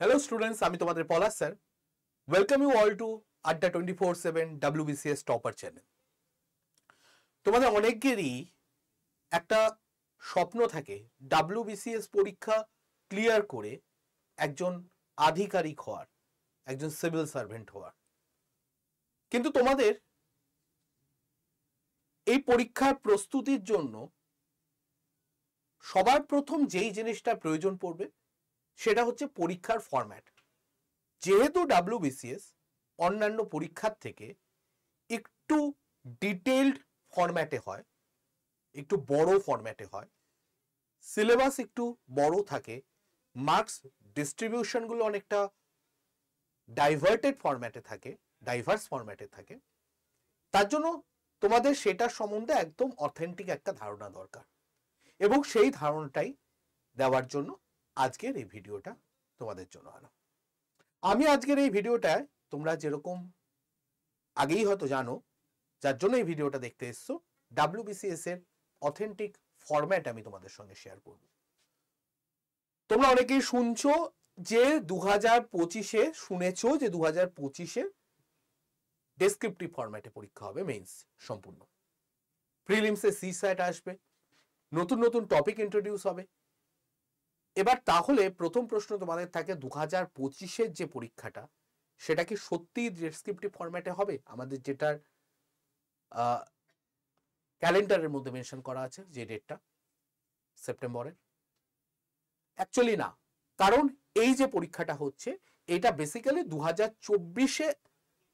Hello students, আমি তোমাদের Palash sir. Welcome you all to Adda 24/7 WBCS topper channel. তোমাদের অনেকেরই একটা স্বপ্ন থাকে WBCS পরীক্ষা ক্লিয়ার করে একজন আধিকারিক হওয়ার, একজন সিভিল সার্ভেন্ট হওয়ার। কিন্তু তোমাদের এই পরীক্ষার প্রস্তুতির জন্য সবার প্রথম যেই জিনিসটা প্রয়োজন পড়বে সেটা হচ্ছে পরীক্ষার ফরম্যাট। যেহেতু WBCS অন্যান্য পরীক্ষার থেকে একটু ডিটেইলড ফরম্যাটে হয়, একটু বড় ফরম্যাটে হয়, সিলেবাস একটু বড় থাকে, মার্কস ডিস্ট্রিবিউশনগুলো অনেকটা ডাইভার্টেড ফরম্যাটে থাকে, ডাইভার্স ফরম্যাটে থাকে, তার জন্য তোমাদের সেটার সম্বন্ধে একদম অথেন্টিক একটা ধারণা দরকার। এবং সেই ধারণাটাই দেওয়ার জন্য আজকের এই ভিডিওটা তোমাদের জন্য আনা। আমি আজকের এই ভিডিওটায় তোমরা যেরকম আগেই হয়তো জানো, যার জন্য এই ভিডিওটা দেখতে এসছো, WBCS এর অথেন্টিক ফরম্যাট আমি তোমাদের সঙ্গে শেয়ার করব। তোমরা অনেকেই শুনছো যে 2025-এ শুনেছো যে 2025-এ ডেসক্রিপটিভ ফরম্যাটে পরীক্ষা হবে, মেইনস সম্পূর্ণ। প্রিলিমসে সিস্যাট আসবে, নতুন নতুন টপিক ইন্ট্রোডিউস হবে। এবার তাহলে প্রথম প্রশ্ন তোমাদের থাকে 2025-এর যে পরীক্ষাটা সেটা কি সত্যি ডেসক্রিপটিভ ফরম্যাটে হবে, আমাদের যেটার ক্যালেন্ডারের মধ্যে মেনশন করা আছে যে ডেটটা সেপ্টেম্বরের? অ্যাকচুয়ালি না, কারণ এই যে পরীক্ষাটা হচ্ছে এটা বেসিক্যালি 2024-এ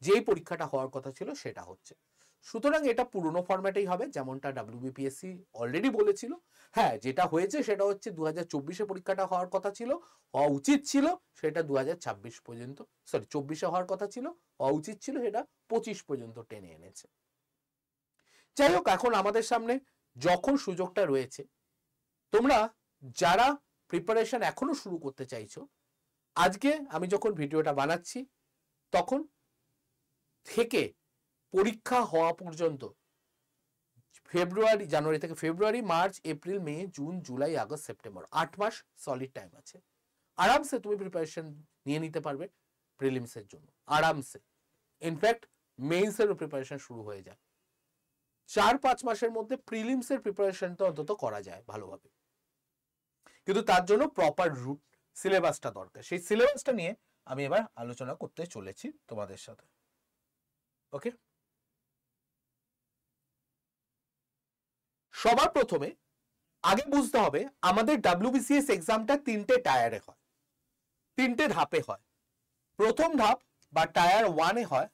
যেই পরীক্ষাটা হওয়ার কথা ছিল সেটা হচ্ছে। সুতরাং এটা পুরনো ফরম্যাটেই হবে, যেমনটা WBPSC অলরেডি বলেছিল। হ্যাঁ, যেটা হয়েছে সেটা হচ্ছে 2024-এ পরীক্ষাটা হওয়ার কথা ছিল, হওয়া উচিত ছিল সেটা 2026 পর্যন্ত, 24-এ হওয়ার কথা ছিল, হওয়া উচিত ছিল সেটা 25 পর্যন্ত টেনে এনেছে। যাই হোক, এখন আমাদের সামনে যখন সুযোগটা রয়েছে, তোমরা যারা প্রিপারেশন এখনো শুরু করতে চাইছো, আজকে আমি যখন ভিডিওটা বানাচ্ছি তখন থেকে পরীক্ষা হওয়া পর্যন্ত জানুয়ারি থেকে ফেব্রুয়ারি, মার্চ, এপ্রিল, মে, জুন, জুলাই, আগস্ট, সেপ্টেম্বর, 8 মাস সলিড টাইম আছে। আরামসে তুমি প্রিপারেশন নিয়ে নিতে পারবে প্রিলিমসের জন্য, আরামসে। ইনফ্যাক্ট মেইনসেরও প্রিপারেশন শুরু হয়ে যায়। 4-5 মাসের মধ্যে প্রিলিমসের প্রিপারেশনটা অন্তত করা যায় ভালোভাবে। কিন্তু তার জন্য প্রপার রুট সিলেবাসটা দরকার। সেই সিলেবাসটা নিয়ে আমি এবার আলোচনা করতে চলেছি তোমাদের সাথে। ওকে, সবার প্রথমে আগে বুঝতে হবে আমাদের WBCS এক্সামটা 3টে টায়ারে হয়, 3টে ধাপে হয়। প্রথম ধাপ বা টায়ার 1-এ হয়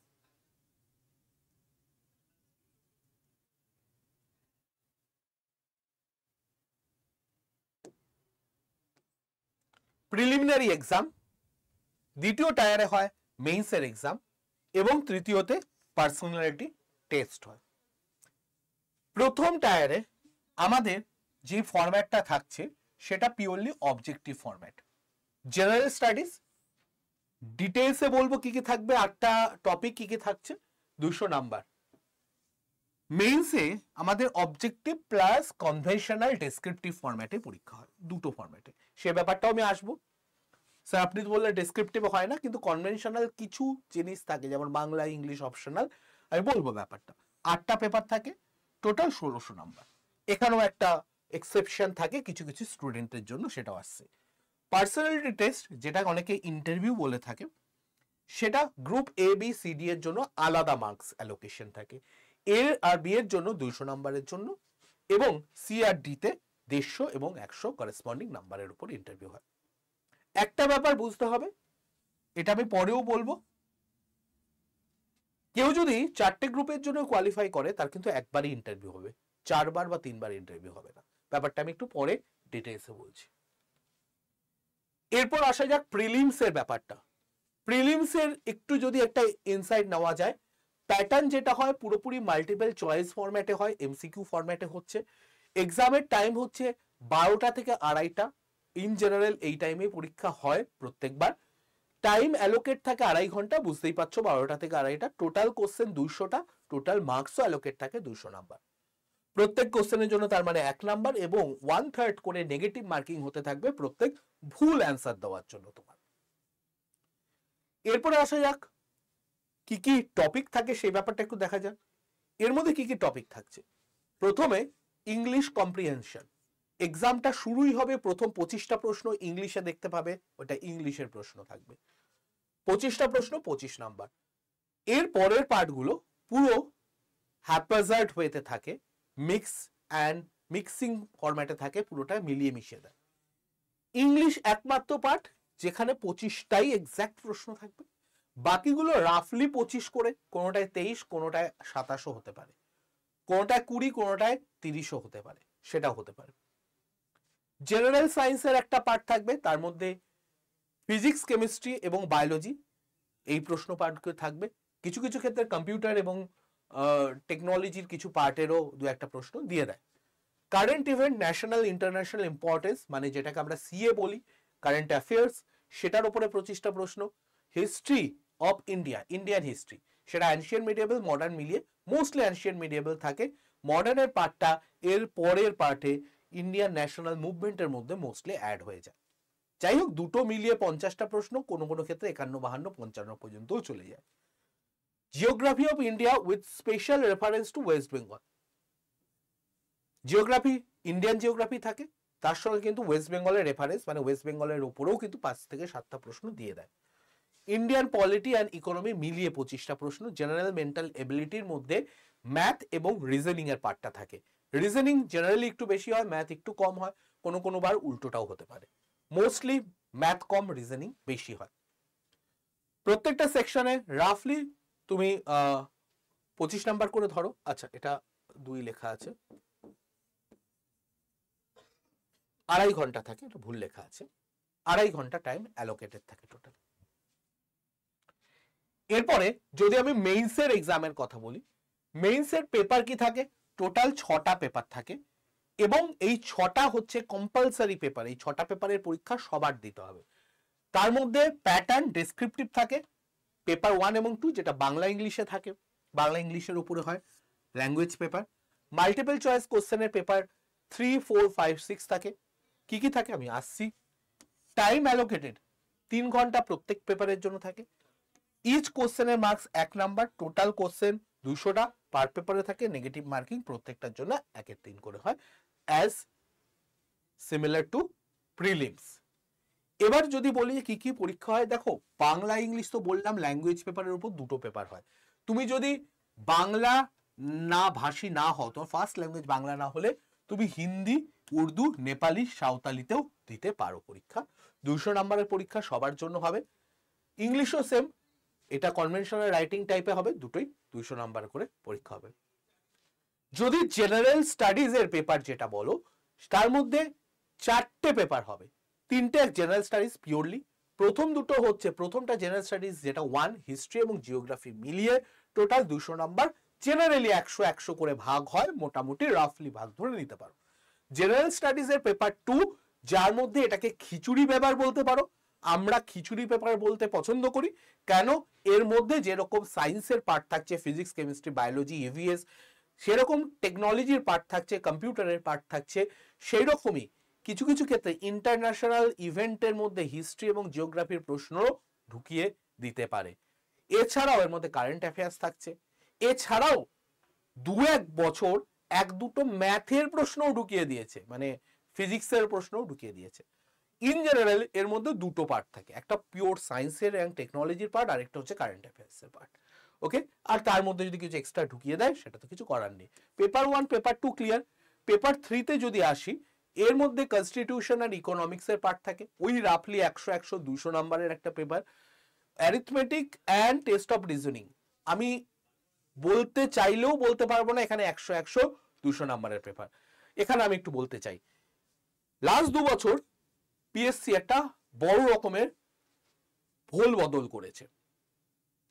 প্রিলিমিনারি এক্সাম, দ্বিতীয় টায়ারে হয় মেইনসের এক্সাম এবং তৃতীয়তে পার্সোনালিটি টেস্ট হয়। প্রথম টায়ারে আমাদের যে ফরম্যাটটা থাকছে সেটা purely objective format. General studies, ডিটেলসে বলবো কি কি থাকবে, 8টা টপিক কি কি থাকছে, 200 নাম্বার। মেইনসে আমাদের অবজেক্টিভ প্লাস কনভেনশনাল ডেসক্রিপটিভ ফরম্যাটে পরীক্ষা হয়, দুটো ফরম্যাটে। সে ব্যাপারটাও আমি আসবো। স্যার আপনি তো বললেন ডেসক্রিপটিভ হয় না, কিন্তু কনভেনশনাল কিছু জিনিস থাকে, যেমন বাংলা, ইংলিশ অপশনাল, আমি বলবো ব্যাপারটা। 8টা পেপার থাকে, টোটাল 1600 নাম্বার। এখানেও একটা এক্সেপশন থাকে কিছু কিছু স্টুডেন্টের জন্য, সেটাও আসছে। পার্সোনালিটি টেস্ট, যেটা অনেকে ইন্টারভিউ বলে থাকে, সেটা গ্রুপ ABCD এর জন্য আলাদা মার্কস অ্যালোকেশন থাকে। A আর B এর জন্য 200 নাম্বারের জন্য, এবং C আর D তে 150 এবং 100 করেসপন্ডিং নাম্বারের উপর ইন্টারভিউ হয়। একটা ব্যাপার বুঝতে হবে, এটা আমি পরেও বলবো, কেউ যদি 4টে গ্রুপের জন্য কোয়ালিফাই করে তার কিন্তু একবারই ইন্টারভিউ হবে, 4বার বা 3বার ইন্টারভিউ হবে না। ব্যাপারটা আমি একটু পরে ডিটেইলসে বলছি। এরপর আসা যাক প্রিলিমসের ব্যাপারটা। প্রিলিমসের একটু যদি একটা ইনসাইট নেওয়া যায়, প্যাটার্ন যেটা হয় পুরোপুরি মাল্টিপল চয়েস ফরম্যাটে হয়, MCQ ফরম্যাটে হচ্ছে। এক্সামের টাইম হচ্ছে 12টা থেকে 2:30টা। ইন জেনারেল এই টাইমে পরীক্ষা হয় প্রত্যেকবার। টাইম অ্যালোকেট থাকে 2.5 ঘন্টা, বুঝতেই পারছো, 12টা থেকে 2:30টা। টোটাল কোশ্চেন 200টা, টোটাল মার্কসও অ্যালোকেট থাকে 200 নাম্বার। প্রত্যেক কোশ্চেনের জন্য তার মানে 1 নাম্বার, এবং 1/3 করে নেগেটিভ মার্কিং হতে থাকবে প্রত্যেক ভুল অ্যান্সার দেওয়ার জন্য তোমার। এরপরে আসা যাক কি কি টপিক থাকে সেই ব্যাপারটা একটু দেখা যাক। এর মধ্যে কি কি টপিক থাকছে। প্রথমে ইংলিশ কম্প্রিহেনশন। এক্সামটা শুরুই হবে, প্রথম 25টা প্রশ্ন ইংলিশে দেখতে পাবে, ওটা ইংলিশের প্রশ্ন থাকবে। 25টা প্রশ্ন 25 নাম্বার। এর পরের পার্টগুলো পুরো হ্যাপাজার্ড ওয়েতে থাকে, মিক্সিং ফরম্যাটে থাকে, পুরোটা মিলিয়ে মিশিয়ে দেয়। ইংলিশ একমাত্র পার্ট যেখানে 25টাই এক্সাক্ট প্রশ্ন থাকবে, বাকিগুলো রাফলি 25 করে, কোনোটায় 23, কোনোটায় 27 হতে পারে, কোনোটায় 20, কোনোটায় 30 হতে পারে, সেটাও হতে পারে। জেনারেল সায়েন্সের একটা পার্ট থাকবে, তার মধ্যে ফিজিক্স, কেমিস্ট্রি এবং বায়োলজি এই প্রশ্ন পার্টগুলো থাকবে। কিছু কিছু ক্ষেত্রে কম্পিউটার এবং টেকনোলজির কিছু পার্টেরও দু একটা প্রশ্ন দিয়ে দেয়। Current event, national international importance, মানে যেটাকে আমরা সিএ বলি, কারেন্ট অ্যাফেয়ার্স, সেটার উপরে 25টা প্রশ্ন। History of India, Indian history, সেটা অ্যানশিয়েন্ট মিডিয়েবল মডার্ন মিলিয়ে মোস্টলি অ্যানশিয়েন্ট মিডিয়েবল থাকে। মডার্নের পার্টটা এর পরের পার্টে ইন্ডিয়ান ন্যাশনাল মুভমেন্টের মধ্যে মোস্টলি অ্যাড হয়ে যায়। যাই হোক, দুটো মিলিয়ে 50টা প্রশ্ন, কোনো কোনো ক্ষেত্রে 51, 52, 55 পর্যন্তও চলে যায়। Geography of India with special reference to West Bengal. Geography, Indian geography থাকে, তার সঙ্গে কিন্তু ওয়েস্ট বেঙ্গলের রেফারেন্স, মানে ওয়েস্ট বেঙ্গলের উপরেও কিন্তু 5 থেকে 7টা প্রশ্ন দিয়ে দেয়। ইন্ডিয়ান পলিটি অ্যান্ড ইকোনমি মিলিয়ে 25টা প্রশ্ন। জেনারেল মেন্টাল এবিলিটির মধ্যে ম্যাথ এবং রিজনিং এর পার্টটা থাকে। রিজনিং জেনারেলি একটু বেশি হয়, ম্যাথ একটু কম হয়, কোনো কোনো বার উল্টোটাও হতে পারে। মোস্টলি ম্যাথ কম, রিজনিং বেশি হয়। প্রত্যেকটা সেকশনে রাফলি তুমি 25 নাম্বার করে ধরো। আচ্ছা, এটা 2 লেখা আছে, 2.5 ঘন্টা থাকে, এটা ভুল লেখা আছে, 2.5 ঘন্টা টাইম অ্যালোকেটেড থাকে টোটাল। এরপরে যদি আমি মেইনসের এক্সামের কথা বলি, মেইনসের পেপার কি থাকে, টোটাল 6টা পেপার থাকে এবং এই 6টা হচ্ছে কম্পালসারি পেপার। এই 6টা পেপারের পরীক্ষা সবার দিতে হবে। তার মধ্যে প্যাটার্ন ডেসক্রিপটিভ থাকে, পেপার 1 এবং 2, যেটা বাংলা ইংলিশে থাকে, বাংলা ইংলিশের উপরে হয়, ল্যাঙ্গুয়েজ পেপার। মাল্টিপল চয়েস কোশ্চেনের পেপার 3, 4, 5, 6 থাকে। কি কি থাকে আমি আসছি। টাইম অ্যালোকেটেড 3 ঘন্টা প্রত্যেক পেপারের জন্য থাকে। ইচ কোশ্চেনের মার্কস 1 নাম্বার, টোটাল কোশ্চেন 200টা পার পেপারে থাকে। নেগেটিভ মার্কিং প্রত্যেকটার জন্য 1-3 করে হয়, অ্যাজ সিমিলার টু প্রিলিমস। এবার যদি বলি কি কি পরীক্ষা হয়, দেখো বাংলা ইংলিশ তো বললাম, ল্যাঙ্গুয়েজ পেপারের উপর 2টো পেপার হয়। তুমি যদি বাংলা না ভাষী না হও, তোমার ফার্স্ট ল্যাঙ্গুয়েজ বাংলা না হলে তুমি হিন্দি, উর্দু, নেপালি, সাঁওতালিতেও দিতে পারো পরীক্ষা। 200 নাম্বারের পরীক্ষা সবার জন্য হবে। ইংলিশও সেম, এটা কনভেনশনাল রাইটিং টাইপে হবে, দুটোই 200 নাম্বার করে পরীক্ষা হবে। যদি জেনারেল স্টাডিজ এর পেপার যেটা বলো, তার মধ্যে 4টে পেপার হবে। 3টে জেনারেল স্টাডিজ পিওরলি, প্রথম দুটো হচ্ছে, প্রথমটা জেনারেল স্টাডিজ যেটা 1 হিস্ট্রি এবং জিওগ্রাফি মিলিয়ে টোটাল 200 নাম্বার। জেনারেলি 100 করে ভাগ হয়, মোটামুটি রাফলি ভাগ ধরে নিতে পারো। জেনারেল স্টাডিজ এর পেপার 2, যার মধ্যে এটাকে খিচুড়ি পেপার বলতে পারো। আমরা খিচুড়ি পেপার বলতে পছন্দ করি, কেন এর মধ্যে যেরকম সায়েন্সের পার্ট থাকছে, ফিজিক্স, কেমিস্ট্রি, বায়োলজি, ইভিএস, সেরকম টেকনোলজির পার্ট থাকছে, কম্পিউটারের পার্ট থাকছে, সেই রকমই কিছু কিছু ক্ষেত্রে ইন্টারন্যাশনাল ইভেন্টের মধ্যে হিস্ট্রি এবং জিওগ্রাফির প্রশ্ন ঢুকিয়ে দিতে পারে। এছাড়াও এর মধ্যে কারেন্ট অ্যাফেয়ার্স থাকছে। এছাড়াও 2-1 বছর 1-2টো ম্যাথের প্রশ্নও ঢুকিয়ে দিয়েছে, মানে ফিজিক্সের প্রশ্নও ঢুকিয়ে দিয়েছে। ইন জেনারেল এর মধ্যে 2টো পার্ট থাকে, একটা পিওর সায়েন্সের এবং টেকনোলজির পার্ট, আর একটা হচ্ছে কারেন্ট অ্যাফেয়ার্সের পার্ট। ওকে, আর তার মধ্যে যদি কিছু এক্সট্রা ঢুকিয়ে দেয় সেটা তো কিছু করার নেই। Paper 1, paper 2 clear. পেপার 3তে যদি আসি, এর মধ্যে কনস্টিটিউশন আর ইকোনমিক্স এর পার্ট থাকে, ওই রাফলি 100, 200 নাম্বারের একটা paper. Arithmetic and test of reasoning আমি বলতে চাইলেও বলতে পারবো না, এখানে 100, 200 নাম্বারের পেপার। এখানে আমি একটু বলতে চাই, লাস্ট 2 বছর পিএসসি একটা বড় রকমের ভোল বদল করেছে।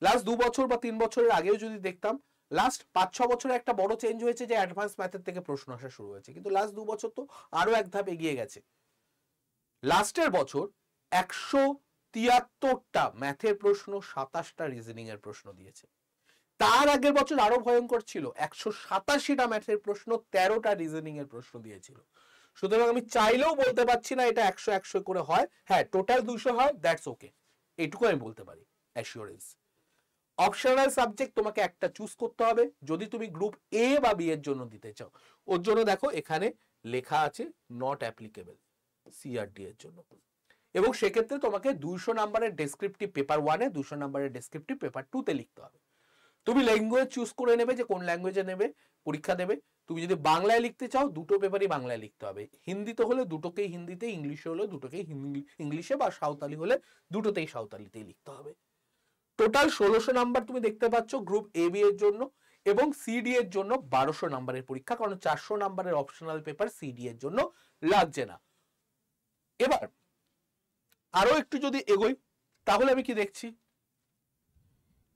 লাস্ট 2 বছর বা 3 বছরের আগেও যদি দেখতাম, লাস্ট 5-6 বছরে একটা বড় চেঞ্জ হয়েছে যে অ্যাডভান্স ম্যাথের থেকে প্রশ্ন আসা শুরু হয়েছে, কিন্তু লাস্ট 2 বছর তো আরো এক ধাপ এগিয়ে গেছে। লাস্টের বছর 173টা ম্যাথের প্রশ্ন, 27টা রিজনিং এর প্রশ্ন দিয়েছে। তার আগের বছর আরো ভয়ঙ্কর ছিল, 187টা ম্যাথের প্রশ্ন, 13টা রিজনিং এর প্রশ্ন দিয়েছিল। সুতরাং আমি চাইলেও বলতে পারছি না এটা 100 করে হয়। হ্যাঁ, টোটাল 200 হয়, দ্যাটস ওকে, এইটুকু আমি বলতে পারি। অ্যাসিওরেন্স। অপশনাল সাবজেক্ট তোমাকে একটা চুজ করতে হবে যদি তুমি গ্রুপ এ বা বি এর জন্য দিতে চাও। ওর জন্য দেখো এখানে লেখা আছে নট অ্যাপ্লিকেবল সিআরডি এর জন্য, এবং সেক্ষেত্রে তোমাকে 200 নাম্বারের ডেসক্রিপটিভ পেপার 1 এ 200 নাম্বারের ডেসক্রিপটিভ পেপার 2 তে লিখতে হবে। তুমি ল্যাঙ্গুয়েজ চুজ করে নেবে যে কোন ল্যাঙ্গুয়েজে নেবে, পরীক্ষা দেবে। তুমি যদি বাংলায় লিখতে চাও দুটো পেপারই বাংলায় লিখতে হবে, হিন্দিতে হলে দুটোকেই হিন্দিতে, ইংলিশে হলে দুটোকেই ইংলিশে, বা সাঁওতালি হলে দুটোতেই সাঁওতালিতেই লিখতে হবে। টোটাল 1600 নাম্বার তুমি দেখতে পাচ্ছ গ্রুপ এ বি এর জন্য, এবং সিডি এর জন্য 1200 নাম্বারের পরীক্ষা, কারণ 400 নাম্বারের অপশনাল পেপার সিডি এর জন্য লাগছে না। এবার আরো একটু যদি এগোই তাহলে আমি কি দেখছি,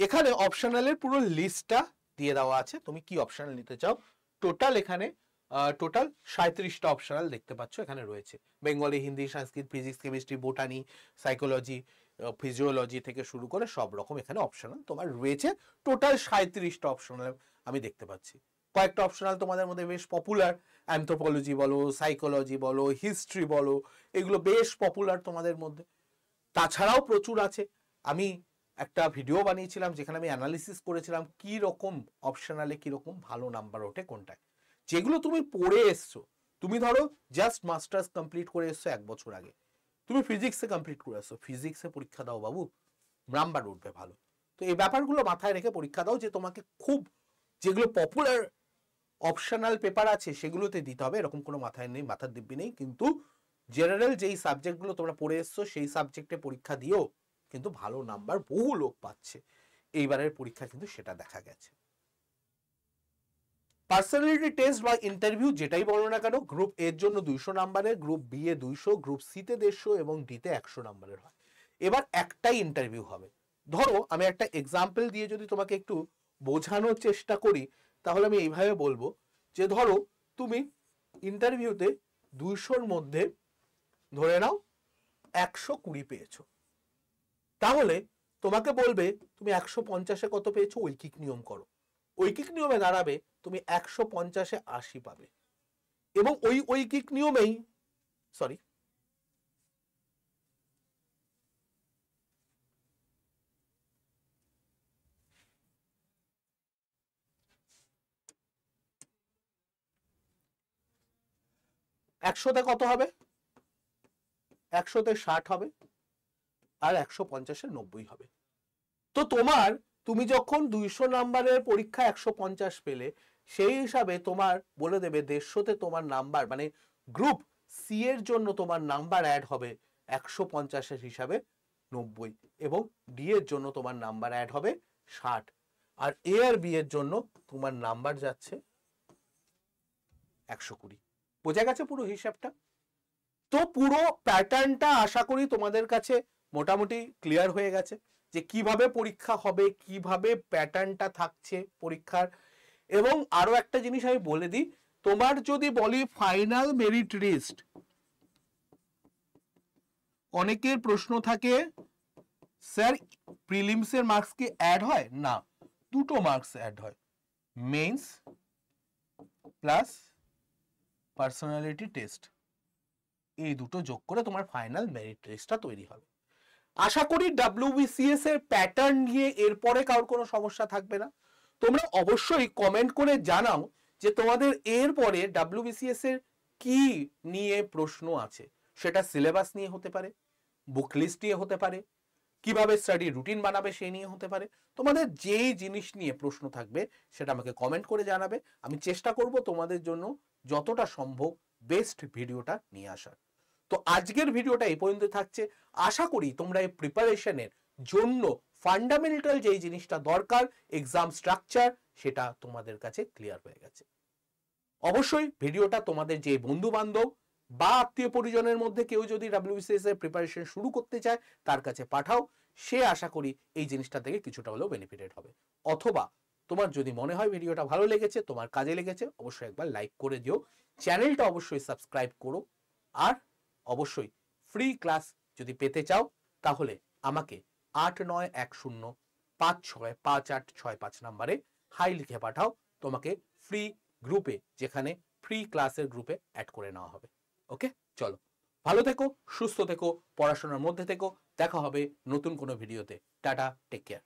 এখানে অপশনালের পুরো লিস্টটা দিয়ে দেওয়া আছে, তুমি কি অপশনাল নিতে চাও। টোটাল এখানে টোটাল 37টা অপশনাল দেখতে পাচ্ছ এখানে রয়েছে। Bengali, Hindi, Sanskrit, physics, chemistry, botany, psychology, physiology থেকে শুরু করে সব রকম এখানে অপশনাল তোমার রয়েছে। টোটাল 37টা অপশনাল আমি দেখতে পাচ্ছি। কয়েকটা অপশনাল তোমাদের মধ্যে বেশ পপুলার, অ্যানথ্রোপোলজি বলো, সাইকোলজি বলো, হিস্ট্রি বলো, এগুলো বেশ পপুলার তোমাদের মধ্যে। তাছাড়াও প্রচুর আছে। আমি একটা ভিডিও বানিয়েছিলাম যেখানে আমি অ্যানালিসিস করেছিলাম কি রকম অপশনালে কি রকম ভালো নাম্বার ওঠে কোনটায়। যেগুলো তুমি পড়ে এসছো, তুমি ধরো জাস্ট মাস্টার্স কমপ্লিট করে এসছো 1 বছর আগে, তুমি ফিজিক্সে কমপ্লিট করে আসছো, ফিজিক্সে পরীক্ষা দাও বাবু, নাম্বার উঠবে ভালো। তো এই ব্যাপারগুলো মাথায় রেখে পরীক্ষা দাও, যে তোমাকে খুব যেগুলো পপুলার অপশনাল পেপার আছে সেগুলোতে দিতে হবে এরকম কোনো মাথায় নেই, মাথার দিব্যি নেই। কিন্তু জেনারেল যেই সাবজেক্টগুলো তোমরা পড়ে এসছো সেই সাবজেক্টে পরীক্ষা দিও কিন্তু ভালো নাম্বার বহু লোক পাচ্ছে, এইবারের পরীক্ষা কিন্তু সেটা দেখা গেছে। পার্সোনালিটি টেস্ট বা ইন্টারভিউ যেটাই বলো না কেন, গ্রুপ এর জন্য 200 নাম্বারের, group B A 200, group C তে 150 এবং ডি তে 100 নাম্বারের হয়। এবার একটাই ইন্টারভিউ হবে। ধরো আমি একটা এক্সাম্পল দিয়ে যদি তোমাকে একটু বোঝানোর চেষ্টা করি তাহলে আমি এইভাবে বলবো যে ধরো তুমি ইন্টারভিউতে 200-র মধ্যে ধরে নাও 120 পেয়েছো, তাহলে তোমাকে বলবে তুমি 150-এ কত পেয়েছো, ঐকিক নিয়ম করো। ঐকিক নিয়মে দাঁড়াবে তুমি 150-এ 80 পাবে, এবং ওই ঐকিক নিয়মেই সরি একশোতে কত হবে, 100-তে 60 হবে, আর 150-এ 90 হবে। তো তুমি যখন 200 নাম্বারের পরীক্ষা 150 পেলে, সেই হিসাবে তোমার বলে দেবে 150-তে তোমার নাম্বার, মানে গ্রুপ সি এর জন্য তোমার নাম্বার অ্যাড হবে 150-এর হিসাবে 90, এবং ডি এর জন্য তোমার নাম্বার অ্যাড হবে 60, আর এ আর বি এর জন্য তোমার নাম্বার যাচ্ছে 120। বোঝা গেছে পুরো হিসাবটা? তো পুরো প্যাটার্নটা আশা করি তোমাদের কাছে মোটামুটি ক্লিয়ার হয়ে গেছে যে কিভাবে পরীক্ষা হবে, কিভাবে প্যাটার্নটা থাকছে পরীক্ষার। এবং আরো একটা জিনিস আমি বলে দিই, তোমার যদি বলি ফাইনাল মেরিট লিস্ট, অনেকের প্রশ্ন থাকে স্যার প্রিলিমসের মার্কস কি অ্যাড হয়? না, দুটো মার্কস অ্যাড হয়, মেইনস প্লাস পার্সোনালিটি টেস্ট, এই দুটো যোগ করে তোমার ফাইনাল মেরিট লিস্টটা তৈরি হবে। আশা করি WBCS এর প্যাটার্ন নিয়ে এরপরে কারোর কোনো সমস্যা থাকবে না। তোমরা অবশ্যই কমেন্ট করে জানাও যে তোমাদের এরপরে WBCS এর কি নিয়ে প্রশ্ন আছে। সেটা সিলেবাস নিয়ে হতে পারে, বুক লিস্ট নিয়ে হতে পারে, কিভাবে স্টাডি রুটিন বানাবে সেই নিয়ে হতে পারে। তোমাদের যেই জিনিস নিয়ে প্রশ্ন থাকবে সেটা আমাকে কমেন্ট করে জানাবে। আমি চেষ্টা করব তোমাদের জন্য যতটা সম্ভব বেস্ট ভিডিওটা নিয়ে আসার। তো আজকের ভিডিওটা এই পর্যন্ত থাকছে। আশা করি তোমরা এই প্রিপারেশনের জন্য ফান্ডামেন্টাল যেই জিনিসটা দরকার, এক্সাম স্ট্রাকচার, সেটা তোমাদের কাছে ক্লিয়ার হয়ে গেছে। অবশ্যই ভিডিওটা তোমাদের যে বন্ধু বান্ধব বা আত্মীয় পরিজনের মধ্যে কেউ যদি WBCS এর প্রিপারেশন শুরু করতে চায় তার কাছে পাঠাও, সে আশা করি এই জিনিসটা থেকে কিছুটা হলেও বেনিফিটেড হবে। অথবা তোমার যদি মনে হয় ভিডিওটা ভালো লেগেছে, তোমার কাজে লেগেছে, অবশ্যই একবার লাইক করে দিও, চ্যানেলটা অবশ্যই সাবস্ক্রাইব করো, আর অবশ্যই ফ্রি ক্লাস যদি পেতে চাও তাহলে আমাকে 8910565865 নাম্বারে হাই লিখে পাঠাও, তোমাকে ফ্রি গ্রুপে, যেখানে ফ্রি ক্লাসের গ্রুপে অ্যাড করে নেওয়া হবে। ওকে, চলো ভালো থেকো, সুস্থ থেকো, পড়াশোনার মধ্যে থেকো। দেখা হবে নতুন কোনো ভিডিওতে। Tata, take care.